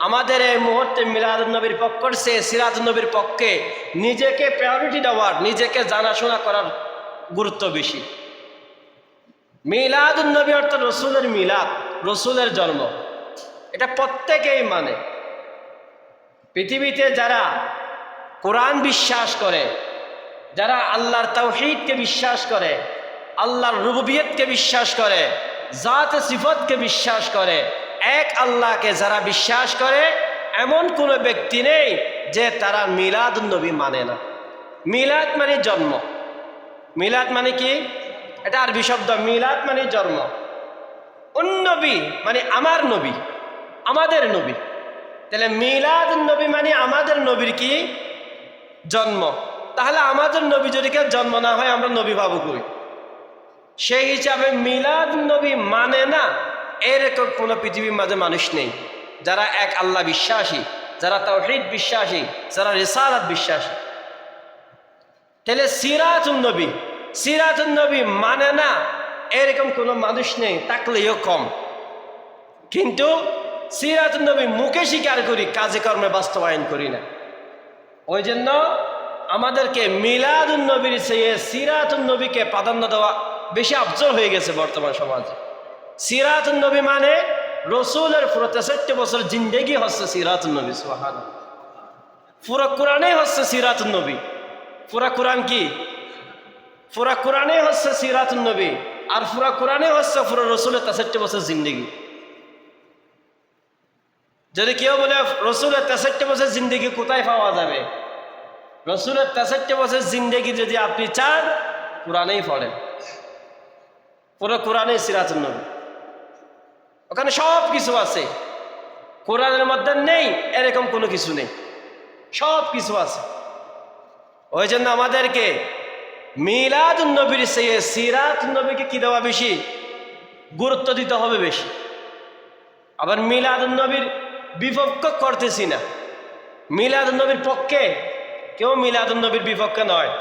আমাদের এই মুহূর্তে মিলাদুন্নবীর পক্ষ করছে, সিরাতুন্নবীর পক্ষে নিজেকে প্রায়োরিটি দেওয়ার, নিজেকে জানাশোনা করার গুরুত্ব বেশি। মিলাদুন্নবী অর্থাৎ রসুলের মিলাদ, রসুলের জন্ম, এটা প্রত্যেকেই মানে। পৃথিবীতে যারা কোরআন বিশ্বাস করে, যারা আল্লাহর তাওহীদকে বিশ্বাস করে, আল্লাহর রুবুবিয়তকে বিশ্বাস করে, জাত সিফতকে বিশ্বাস করে, এক আল্লাহকে যারা বিশ্বাস করে, এমন কোনো ব্যক্তি নেই যে তারা মিলাদুন্নবী মানে না। মিলাদ মানে জন্ম। মিলাদ মানে কি? এটা আরবি শব্দ। মিলাদ মানে জন্ম। উন্নবী মানে আমার নবী, আমাদের নবী। তাহলে মিলাদুন্নবী মানে আমাদের নবীর কি? জন্ম। তাহলে আমাদের নবী যদি কেউ জন্ম না হয় আমরা নবী পাবো কই? সেই হিসাবে মিলাদুন্নবী মানে না এরকম কোনো পৃথিবীর মাঝে মানুষ নেই যারা এক আল্লাহ বিশ্বাসী, যারা তাওহীদ বিশ্বাসী, যারা রিসালাত বিশ্বাসী। তাহলে সিরাতুন্নবী মানে না এরকম কোনো মানুষ নেই, থাকলেও কম। কিন্তু সিরাতুন্নবী মুখে স্বীকার করি, কাজে কর্মে বাস্তবায়ন করি না। ওই জন্য আমাদেরকে মিলাদুন্নবীর চেয়ে সিরাতুন্নবীকে প্রাধান্য দেওয়া বেশি আফজল হয়ে গেছে বর্তমান সমাজে। সিরাতুন্নবী মানে রসুলের পুরো 63 বছর জিন্দেগি হচ্ছে সিরাতুন্নবী। সুবহানাল্লাহ। পুরো কোরআনেই হচ্ছে সিরাতুন্নবী। পুরা কোরআন কি? পুরা কোরআনেই হচ্ছে সিরাতুন্নবী। আর পুরা কোরআনে হচ্ছে পুরো রসুলের 63 বছর জিন্দেগি। যদি কেউ বলে রসুলের 63 বছর জিন্দেগি কোথায় পাওয়া যাবে? রসুলের 63 বছর জিন্দেগি যদি আপনি চান, কোরআনেই পড়েন। পুরো কোরআনেই সিরাতুন্নবী, ওখানে সব কিছু আছে। কোরআনের মধ্যে নেই এরকম কোনো কিছু নেই, সব কিছু আছে। ওই জন্য আমাদেরকে মিলাদুন্নবীর চেয়ে সিরাতুন্নবীকে কি দেওয়া বেশি? গুরুত্ব দিতে হবে বেশি। আবার মিলাদুন্নবীর বিপক্ষ করতেছি না, মিলাদুন্নবীর পক্ষে, কেউ মিলাদুন্নবীর বিপক্ষে নয়।